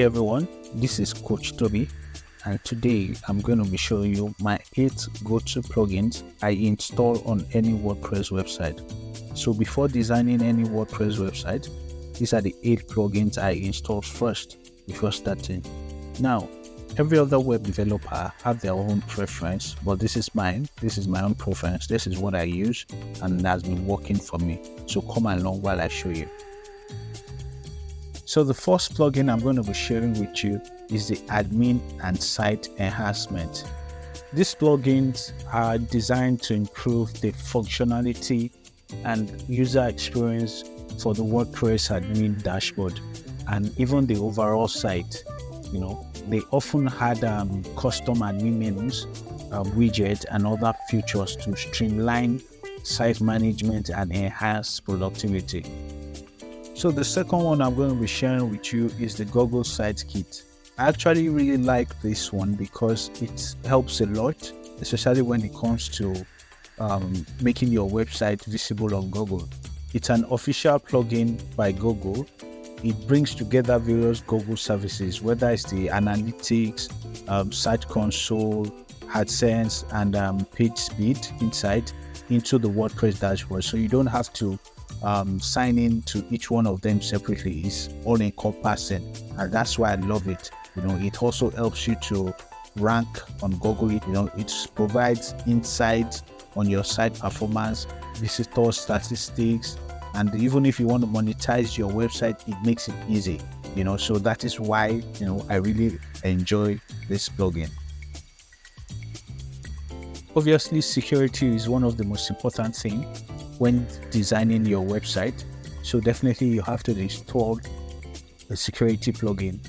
Hey everyone, this is Coach Tobi, and today I'm going to be showing you my 8 go-to plugins I install on any WordPress website. So before designing any WordPress website, these are the 8 plugins I install first before starting. Now, every other web developer have their own preference, but this is mine. This is my own preference. This is what I use and it has been working for me. So come along while I show you. So the first plugin I'm going to be sharing with you is the admin and site enhancement. These plugins are designed to improve the functionality and user experience for the WordPress admin dashboard and even the overall site. They often had custom admin menus, widgets, and other features to streamline site management and enhance productivity. So the second one I'm going to be sharing with you is the Google Site Kit. I actually really like this one because it helps a lot, especially when it comes to making your website visible on Google. It's an official plugin by Google. It brings together various Google services, whether it's the analytics, Search Console, AdSense, and PageSpeed Insights into the WordPress dashboard. So you don't have to sign in to each one of them separately. It's all encompassing, and that's why I love it. It also helps you to rank on Google. It provides insights on your site performance, visitor statistics, and even if you want to monetize your website, it makes it easy. So that is why I really enjoy this plugin. Obviously, security is one of the most important things when designing your website. So definitely you have to install a security plugin.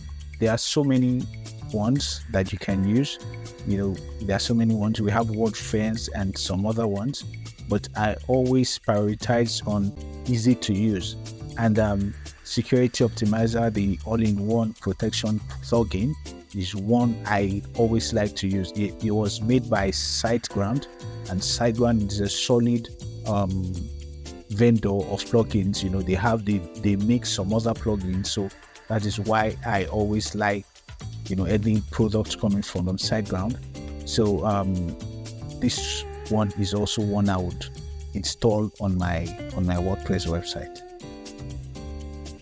There are so many ones that you can use. There are so many ones. We have Wordpress and some other ones, but I always prioritize on easy to use. And Security Optimizer, the all-in-one protection plugin, is one I always like to use. It was made by SiteGround, and SiteGround is a solid vendor of plugins. They make some other plugins, so that is why I always like any product coming from SiteGround. So this one is also one I would install on my WordPress website.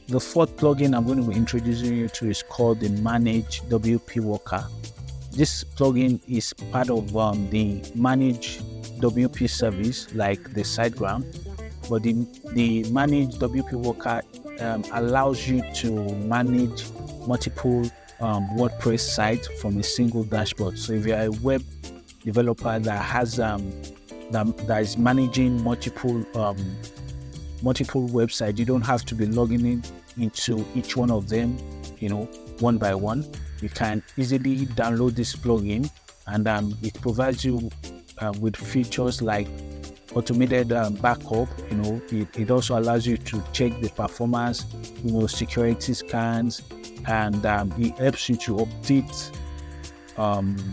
The fourth plugin I'm going to be introducing you to is called the ManageWP Worker. This plugin is part of the ManageWP service, like the SiteGround, but the ManageWP Worker allows you to manage multiple WordPress sites from a single dashboard. So if you're a web developer that has that is managing multiple websites, you don't have to be logging into each one of them one by one. You can easily download this plugin, and it provides you with features like automated backup. It also allows you to check the performance, security scans, and it helps you to update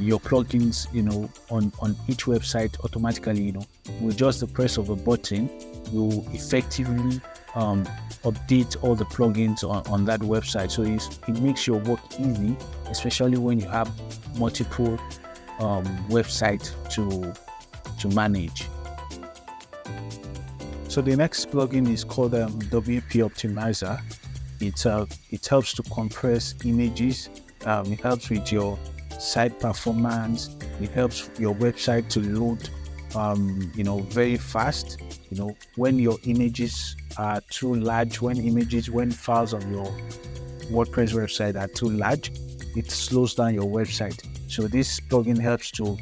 your plugins on each website automatically. With just the press of a button, you effectively update all the plugins on that website. So it makes your work easy, especially when you have multiple websites to manage. So the next plugin is called WP Optimizer. It helps to compress images. It helps with your site performance. It helps your website to load very fast. When your images are too large, when files on your WordPress website are too large, it slows down your website. So this plugin helps to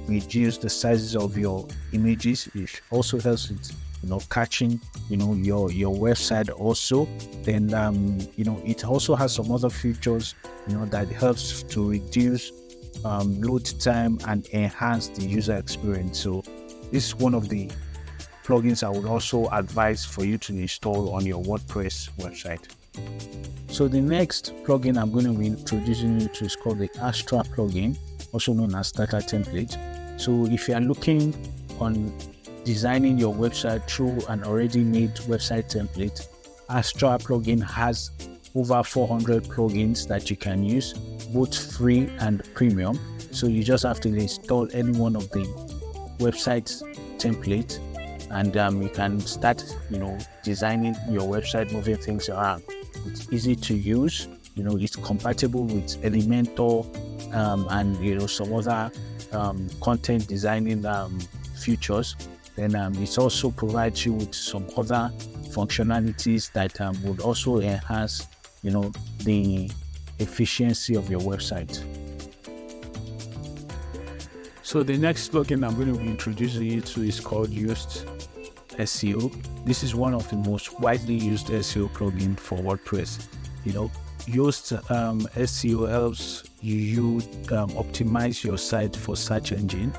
reduce the sizes of your images. It also helps with catching your website also. Then it also has some other features that helps to reduce load time and enhance the user experience. So this is one of the plugins I would also advise for you to install on your WordPress website. So the next plugin I'm going to be introducing you to is called the Astra plugin, also known as Starter Template. So if you are looking on designing your website through an already made website template, Astra plugin has over 400 plugins that you can use, both free and premium. So you just have to install any one of the website templates, and you can start, designing your website, moving things around. It's easy to use. It's compatible with Elementor and some other content designing features. Then it also provides you with some other functionalities that would also enhance the efficiency of your website. So the next plugin I'm going to be introducing you to is called Yoast SEO. This is one of the most widely used SEO plugin for WordPress. Yoast SEO helps you optimize your site for search engine.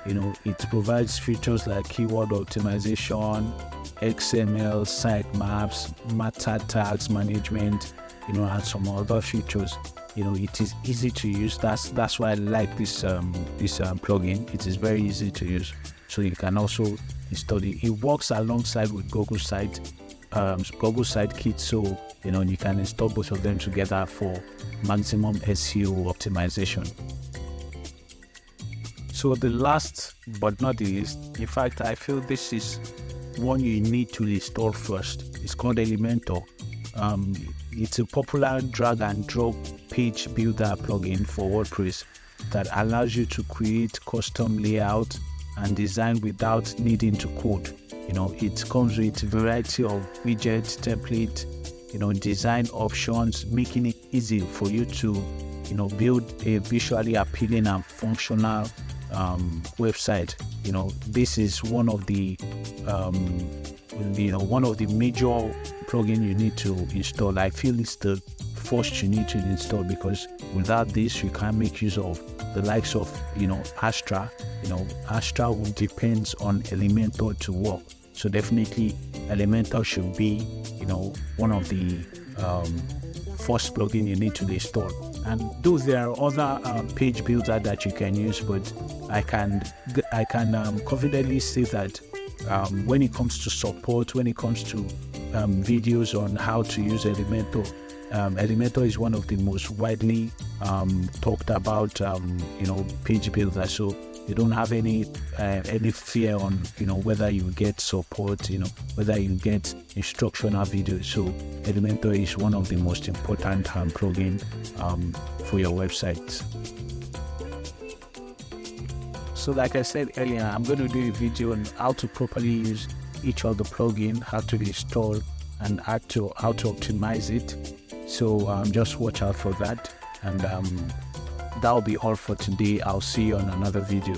It provides features like keyword optimization, XML, site maps, meta tags management, and some other features. It is easy to use. That's why I like this plugin. It is very easy to use. So you can also install it. It works alongside with Google Sitekit. So you can install both of them together for maximum SEO optimization. So the last but not the least, in fact, I feel this is one you need to install first. It's called Elementor. It's a popular drag and drop page builder plugin for WordPress that allows you to create custom layout and design without needing to code. It comes with a variety of widgets, template, design options, making it easy for you to, build a visually appealing and functional website. This is one of the major plugin you need to install. I feel it's the first you need to install, because without this you can't make use of the likes of Astra. Astra will depends on Elementor to work. So definitely Elementor should be one of the first plugin you need to install. And though there are other page builder that you can use, but I can confidently say that when it comes to support, when it comes to videos on how to use Elementor, Elementor is one of the most widely talked about page builder. So you don't have any fear on whether you get support, whether you get instructional videos. So Elementor is one of the most important plugin for your website. So like I said earlier, I'm going to do a video on how to properly use each of the plugin, how to install, and how to optimize it. So just watch out for that, and that'll be all for today. I'll see you on another video.